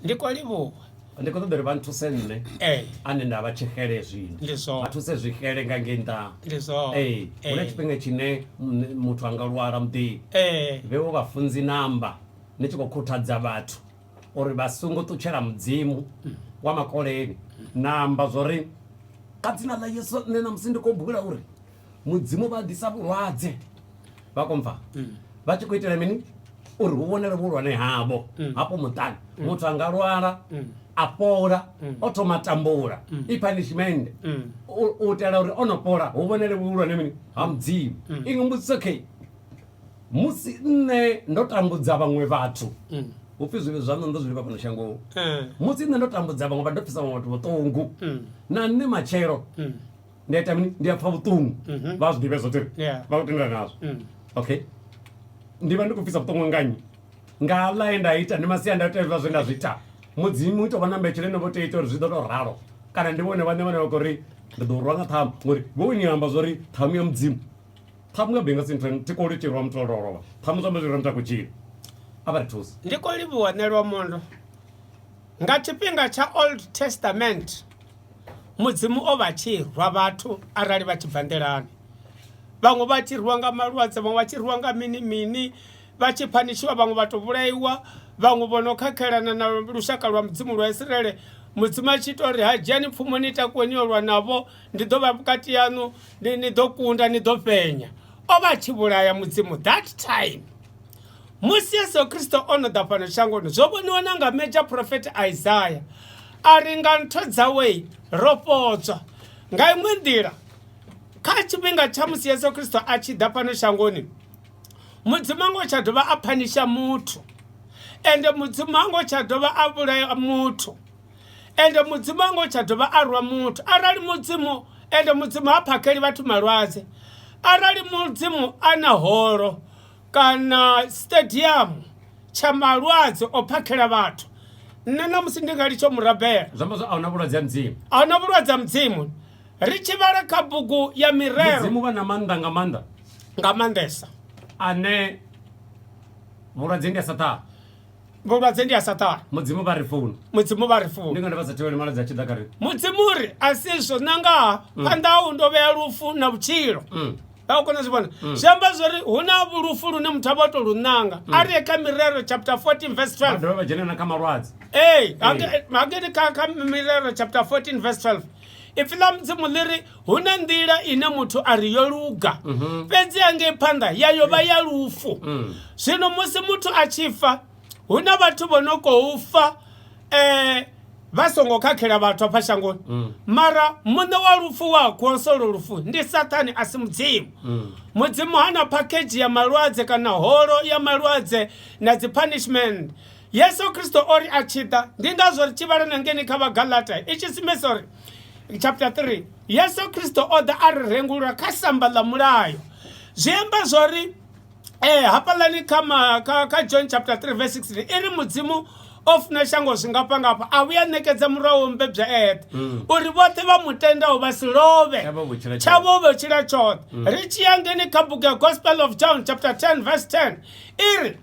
ndiko livhuwa ndiko ṱoḓa uri vha nthuse nne ane nda vha tshixele zwino vha thuse zwixele nga ngei nṱha hu na tshifhinga tshine muthu anga lwala muḓini vhewo vhafunzi namba ni tshi khou khuthadza vhathu uri vha songo ṱutshela mudzimu wa makoleni namba zwori ka dzina ḽa yesu nne namusi ndi khou bula uri mudzimu vha ḓisa vhulwadze vha kompfa vha tshi khou itela mini uri hu vhonele vhulwane havho hapo muṱani muthu anga lwala a fhola o thoma tambula i punishment u itela uri ono fhola hu vhonele vhulwane mini ha mudzimu iṅwe mbudziso okay musi nne ndo tambudza vhaṅwe vhathu upfi zwivhe zwa ndo zwivha fhano shango musi nne ndo tambudza vhaṅwe vha ndo pfisa vhaṅwe vhathu vhuṱungu na nne matshelo ndi ita mini ndi a pfa vhuṱungu vha zwi ḓivhe zwoṱhe vha u tendela nazwo okay ndi vha ndi khou pfisa vhuṱungu nga nnyi nga ḽa nda ita ndi masiandaitwa zwe nda zwi ita mudzimu u tou vha na mbetsheleni vho tea ita uri zwi ḓo tou ralo kana ndi vhone vhaṋe vhane vha khou ri ndi ḓo rwa nga ṱhamu ngori vho ni amba zwo ri ṱhamu ya mudzimu ṱhamu nga benga sinthu ti khou litirwa muthu o lovha ṱhamu zwa muzwira muthu a khou tshila a vha ri thusa ndi khou livhuwa nṋe lwa mondo nga tshifhinga tsha old testament mudzimu o vha tshi rwa vhathu arali vha tshi bva nḓelani vhaṅwe vha tshi rwiwa nga malwadze vhaṅwe vha tshi rwiwa nga mini mini vha tshi phanishiwa vhaṅwe vha tou vhulaiwa vhaṅwe vho no khakhelana na lushaka lwa mudzimu lwa Israele mudzimu a tshi tou ri ha dzhiani pfumo ni takuwe ni yo lwa navho ndi ḓo vha vhukati yanu ni ḓo kunda ni ḓo fhenya o vha tshi vhulaya mudzimu that time musi Yesu Kristo o no ḓa fhano shangoni zwo vhoniwa na nga major prophet Isaiah a ri nga ntho dzawe ro fhodzwa nga iṅwe nḓila kha tshifhinga tsha musi Yesu Kristo a tshi ḓa fhano shangoni mudzimu ngo tsha dovha a phanisha muthu ende mudzimu ngo tsha dovha a vhulaya muthu ende mudzimu ngo tsha dovha a rwa muthu arali mudzimu ende mudzimu ha phakheli vhathu malwadze arali mudzimu ana horo kana stadium tsha malwadze o phakhela vhathu nne namusi ndi nga litsho murabela zamba zwo ahuna vhulwadze ha mudzimu ahuna vhulwadze ha mudzimu ri tshi vhala kha bugu ya mirero mudzimu vha na maanḓa nga maanḓesa ane vhulwadze ndi a Satana vhulwadze ndi a Satana mudzimu vha ri funa ndi nga ndi vha sa thivheli malwadze a tshi ḓa kha ri mudzimu ri a si zwo nangaha phanḓa ha u ndo vhea lufu na vhutshilo vha u kona zwi vhona zwi amba zwori hu na lufu lune muthu a vha to lunanga a ri kha mirero chapter 14 verse 12 dovha vha dzhenela kha malwadze hangeni kha mirero chapter 14 verse 12 ipfi ḽa mudzimu ḽi ri hu na nḓila ine muthu a ri yo luga fhedzi hangei phanḓa yayo vha ya lufu zwino musi muthu a tshi fa hu na vhathu vho no khou fa vha songo khakhela vhathu afha shangoni mara muṋe wa lufu wa khosolo lufu ndi Saṱani a si mudzimu mudzimu hana package ya malwadze kana holo ya malwadze na dzi punishment Yesu Kristo ori a tshi ḓa ndi ngazwo ri tshi vhala na ngeni kha vhagalata i tshi sumbedza uri chapter 3 Yesu Kristo o ḓa a ri rengulula kha samba ḽa mulayo zwi amba zwori hafhaḽani kha John chapter 3 verse 16 i ri mudzimu o funa shango zwingafha ngafha a vhuya ṋekedza murahu mbebya eṱhe uri vhoṱhe vha mutendaho vha si love tshavho vho tshila tshoṱhe ri tshi ya ngeni kha buku ya Gospel of John chapter 10 verse 10 i ri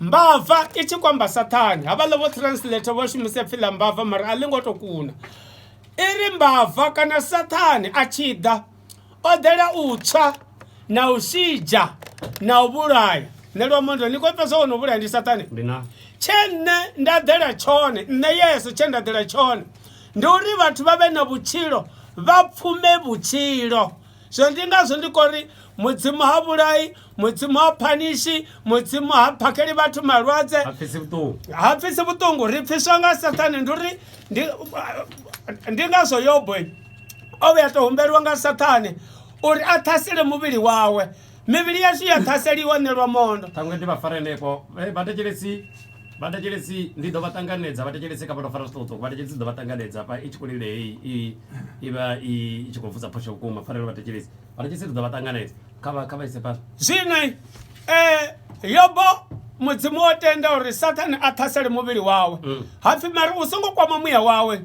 mbava i tshi kwamba Saṱani havhaḽa vho translate vho shumisa pfi ḽa mbava mara a ḽi ngo to kuna i ri mbava kana Saṱani a tshi ḓa o ḓela u tswa na u shidzha na u vhulaya nṋe lwa mondo ni khou pfa zwo no vhulaya ndi Saṱani tshe nne nda ḓela tshone nne Yesu tshe nda ḓela tshone ndi uri vhathu vha vhe na vhutshilo vha pfume vhutshilo zwo ndi ngazwo ndi khou ri mudzimu ha vhulayi mudzimu ha phanishi mudzimu ha phakheli vhathu malwadze ha pfisi vhuṱungu ri pfiswa nga Saṱani ndi uri ndi ngazwo Yobu o vhuya to humbeliwa nga Saṱani uri a ṱhasele muvhili wawe mivhili yashu ya ṱhaseliwa nṋe lwa mondo ṱhaṅwe ndi vha fara henefho vhathetshelesi ndi ḓo vha ṱanganedza vhathetshelesi kha vha tou fara zwiṱukuṱuku vhathetshelesi ḓo vha ṱanganedza pa i tshi khou lile i vha i tshi khou vusa phosho vhukuma farelo vhathetshelesi ḓo vha ṱanganedza kha vha ise fhano zwino Yobo mudzimu o tenda uri Saṱani a ṱhasele muvhili wawe hapfi mari u songo kwama muya wawe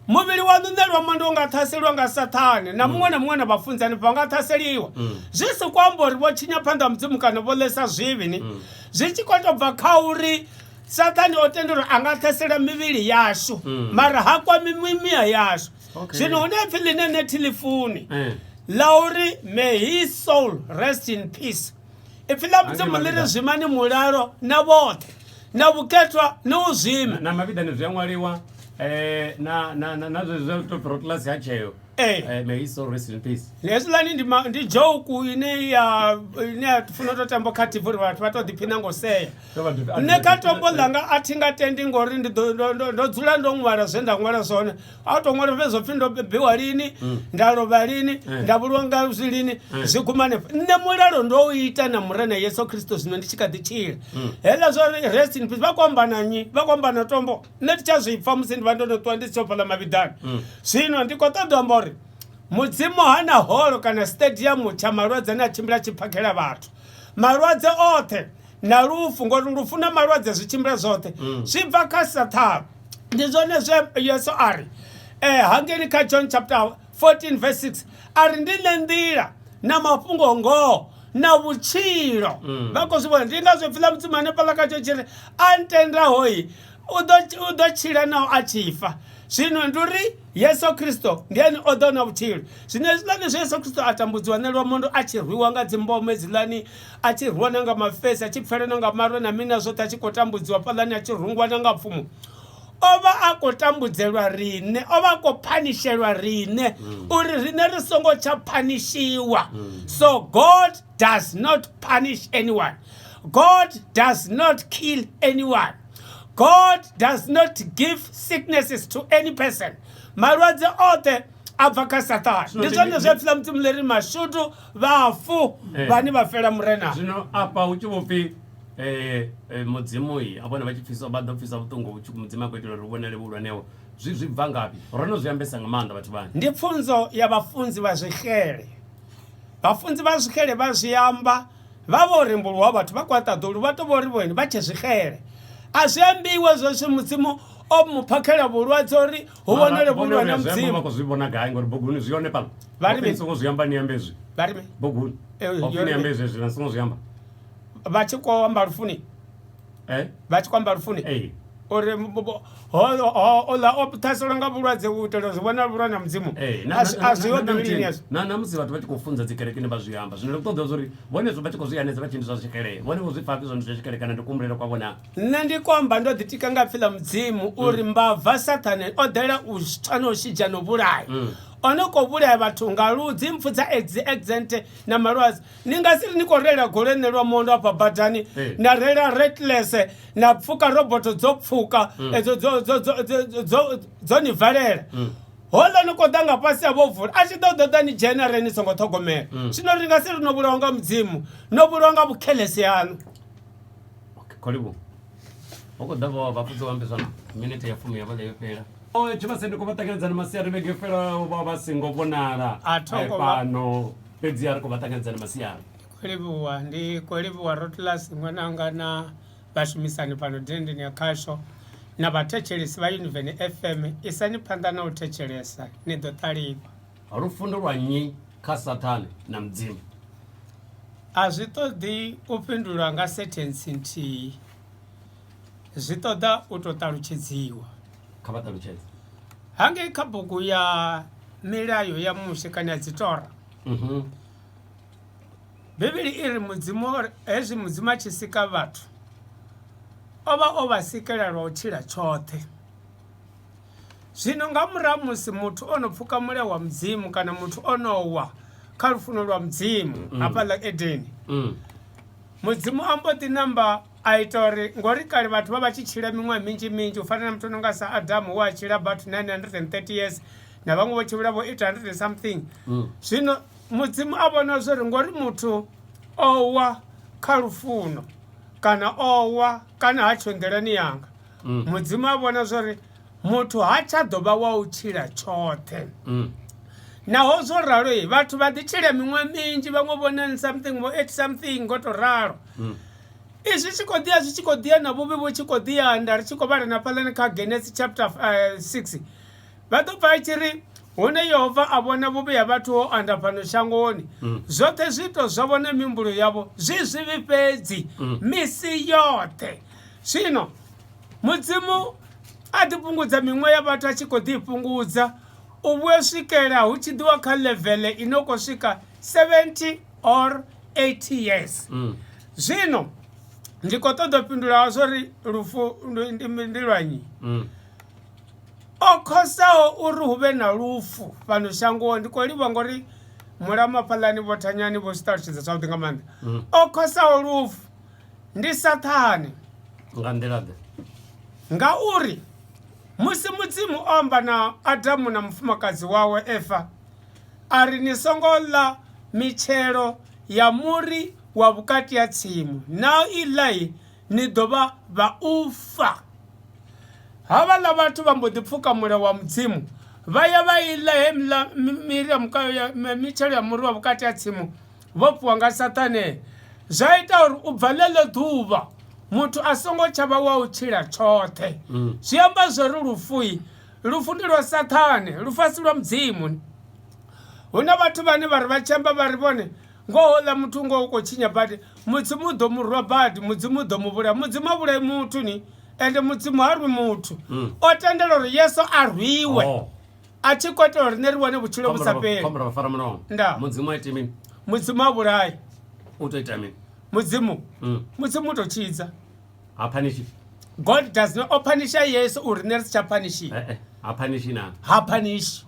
muvhili waṋu nṋe lwa mondo u nga ṱhaseliwa nga Saṱani na muṅwe na muṅwe na vhafunzani vha nga ṱhaseliwa zwi si ku amba uri vho tshinya phanḓa mudzimu kana vho ḽesa zwivhi ni zwi tshi khou tou bva kha uri Sathani o tendela anga thesela mivhili yashu mara ha kwa mimia yashu zwino hune pfi line ne telefoni Lauri, may his soul rest in peace. If you love them a little Zimani Mularo, na what? Na Buketra, no Zim. Na Mavida Zamwariwa, na result of Rotlas Hacho. May his soul rest in peace. Let's learn in the joke in a Funotambo Catifu, what the Pinango say. Nekatombo Langa, I think attending or in the Zulandong Waras and Warason, out of one of us of Findo Bewarini, Darovarini, Daburanga Zilini, Zukumane, Namura, no eaten, and Morena, Yeso Christus, Nanchika the Chill. Elazor rest in peace, Bakombanani, Bakombana Tombo, not just informs in 120 Sopala Mavidan. Sino and the Cotadombo. Mudzimu hana holo kana stadium cha marwadze na chimbira chipakela vatu marwadze othe na rufu ngoti rufuna marwadze zvichimbira zote zvibva kasatha ndizvone Yesu ari hangeni ka John chapter 14 verse 6 ari ndine ndira na mafungo na vuchiro vakozvibona ndingazvipfila mudzimane palakacho chiri antenda hoyi udochira nawo achifa zvino nduri Yesu Kristo ndiani odona vuchiro zvino zilani Yesu Kristo atambudziwa nelwamondo achirwiwa nga dzimbomwe zilani achirwiwa nanga mafesi achipfera nanga maro na mina zvote achikotambudziwa palani achirungwa nanga pfumo ova akotambudzelwa rine ova akopanishelwa rine uri rine risongo chapanishiwa so God does not punish anyone. God does not kill anyone. God does not give sicknesses to any person. Marwadze ote abvaka Satani. Ndizvone zvepfila mutimleri mashutu vafu vani vafera murena. Zvino apa uchivopi mudzimu iyi abona vachipfisa badopfisa vutongo mudzima kuitira rubonele vulwa newo zvibva ngapi ronozviyambesa ngamanda vatu vani ndipfunzo yavafunzi vazvihere vafunzi vazvihere vazviyamba vavorimbulwa vatu vakwata dolu vatovorivoini vachezvihere azviyambiwe zvose mudzimu omupakela vulwadze uri huvonele vulwa nemudzimu vakozvibona gai ngori boguni zvione pano varisongozviyamba niyambezvi varime boguni ofuniyambezvezvi nasongozviyamba vachikwamba rufuni vachikwamba rufuni ore ola optasolanga vulwadze utelo zvibona vulwa na mudzimu azviyobibilias namusi vatu vachikofunza dzikerekeni vazviyamba zvinoda kutodza zori vone zvo vachikozviyanedza vachindi zvazvikereye vone vozvifapi zvanu zvazvikerekana ndikumburira kwavona nendikomba ndodhitikangapfila mudzimu uri mbavha Satani odhera usvanoshija novurayi onokovuraya vatunga rudzi mpfudza exente na marwazi ningasiri nikorera gore nelwamondo apa bhatani narera reckless napfuka roboto dzopfuka dzonivharera hola nikodanga pasi yavovhura achidododani genereni songothogomera zvino ringasiri novurawa nga mudzimu novurawa nga vukhelesi yanu kolibu okodava vapfudza vambezvana minete yafumu yavaleyopera tshivhase ndiko vatanganedzana masiyari vegefera vasingovonara pano pedzi ari kuvatanganedzana masiyari ndikolivuwa Rotlas mwananga na vashumisani pano dhendeni yakasho na vatechelesi vaUniveni FM isani phanda na utechelesa nidotalibwa rufundo rwanyi kha Satani na mudzimu azvitodi kupindulwa nga sentensi ntiyi zvitoda utotaluchidziwa kavataluchedza hange kabhuku ya milayo ya Mushe kana dzitora Bibili iri mudzimu ezvi mudzimu achisika vatu ovasikela lwauchila chothe zvino nga muramusi mutu onopfuka mule wa mudzimu kana mutu onowa kha lufuno lwa mudzimu apa la Edeni mudzimu amboti namba aitori ngori kale vatu vavachichila mimwe minji ufanana mutu nonga sa Adamu wachila about 930 years na vamwe vochivula vo 800 something zvino mudzimu avona zvori ngori mutu owa kha lufuno kana owa kana hachongelani yanga mudzimu avona zvori mutu hachadova wauchila chothe naho zvo ralo vatu vadichile mimwe minji vamwe vo 9 something vo 8 something ngoto ralo izvi zvichikodziya navovi vochikodziya ndari chikovara napalani ka Genesis chapter 6 vatobva achiri hune Yehovha avona vuvi ya vatuwo anda pano shangoni zvote zvito zvavo nemimbulo yavo zvizvivi pedzi misi yote zvino mudzimu a ḓifhungudza miṅwe ya vhathu a tshi khou ḓifhungudza u vhuya swikela hu tshi ḓiwa kha levele ine khou swika 70 or 80 years. Zwino ndi khou ṱoḓa u fhindula zwori lufu ndi lwanyi o khosaho uri hu vhe na lufu fhano shangoni. Ndi khou livha ngori mulamaphalani vho Thanyani vho siṱalutshedza zwavhuḓi nga maanḓa. O khosaho lufu ndi Saṱhane. Nga nḓila ḓe? Ngauri musi mudzimu o amba na Adamu na mufumakadzi wawe Efa a ri ni songo ḽa mitshelo ya muri wa vhukati ha tsimu, na iḽai ni ḓo vha vha u fa. Havhaḽa vhathu vha mbo ḓi pfuka mule wa mudzimu vha ya vha iḽa heiḽa mitshelo ya muri wa vhukati ha tsimu vho fhiwa nga Saṱhane. Zwa ita uri u bva ḽeḽo ḓuvha muthu a songo tsha vha wa u tshila tshoṱhe. Zwi amba zwori lufu ndi lwa Saṱhane, lufu a si lwa mudzimu. Hu na vhathu vhane vha ri vha tshamba vha ri vhone ngoho ḽa muthu ngoho u khou tshinya badi, mudzimu u ḓo mu rwa badi, mudzimu u ḓo mu vhulaya. Mudzimu a vhulayi muthu ni, ende mudzimu ha rwi muthu. O tendela uri Yesu a rwiwe a tshi khou itela uri ne ri wane vhutshilo vhu sa fheli. Nda mudzimu a iti mini? Mudzimu a vhulayi. U tou ita mini? Mudzimu u tou tshidza. Ha punishi? God does not punisha Yesu uri ne ri si tsha punishi. Ha punishi na? Ha punishi.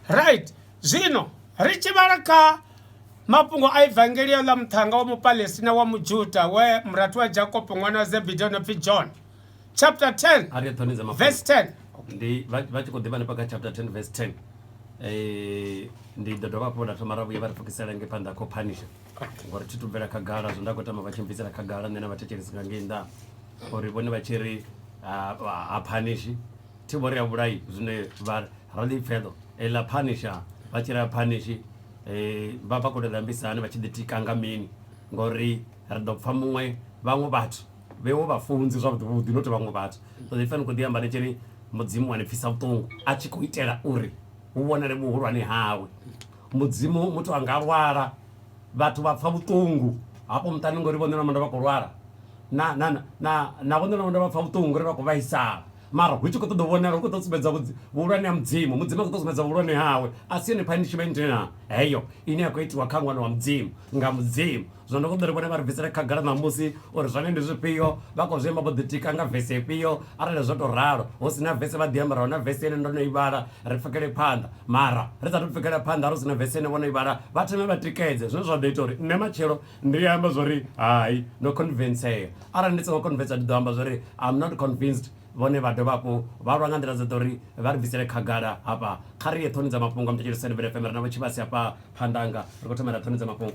Right. Zwino ri tshi vhala kha mafhungo a evangelio ḽa muthanga wa mupalestina wa mujuda we murati wa Jacob ṅwana wa Zebedeo no pfi John, chapter 10 verse 10. Ndi vha tshi khou ḓivha hanefha kha chapter 10 verse 10. Ndi ḓo dovha hafhu nda thoma ra vhuya vha ri fukisela nge phanḓa kho punisha ngori thi tu bvela khagala zwo nda khou tama vha tshi mbvisela khagala nṋe na vhathetshelesi nga ngei nnḓa uri vhone vha tshi ri ha punishi thi vho ri a vhulayi zwine vha rali pfeḓo ela punisha vha tshi ri a punishi vha vha khou tou ḓambisani vha tshi ḓitika nga mini ngori ri ḓo pfha vhaṅwe vhathu vhewo vhafunzi zwavhuḓi noti vhaṅwe vhathu so ḓi fani khou ḓi amba ni tshi ri mudzimu wane pfisa vhuṱungu a tshi khou itela uri hu vhonale vhuhulwane hawe. Mudzimu muthu anga lwala vhathu vha pfa vhuṱungu hafho muṱani ngori vhone na manda vha khou lwala na vhone na manda vha pfa vhuṱungu ngori vha khou vhaisala mara hu tshi khou ṱoḓa u vhonala hu khou ḓo sumbedza vhuhulwane ha mudzimu a khou ḓo sumbedza vhuhulwane hawe a si yone punishment na heyo ine ya khou itiwa kha ṅwana wa mudzimu nga mudzimu. Zwino ndo khou ḓo ri vhone vha ri bvisele khagala ṋamusi uri zwone ndi zwifhio vha khou zwi amba vho ḓitika nga vese ifhio arali zwo tou ralo hu si na vese vha ḓi ambara hu na vese ene ndo no i vhala ri pfekele phanḓa mara ri sathu pfekela phanḓa ri hu si na vese ene vho no i vhala vha thome vha tikedze zwine zwa ḓo ita uri nṋe matshelo ndi amba zwori hayi no convincea arali ndi songo convince ndi ḓo amba zwori I'm not convinced vhone vha dovha hafhu vha lwa nga nḓila dzoṱo uri vha ri bvisele khagala hafha kha ri ye ṱhoni dza mafhungo a muthetshelesi FM na vho tshivhase hafha phanḓanga ri khou thomela ṱhoni dza mafhungo.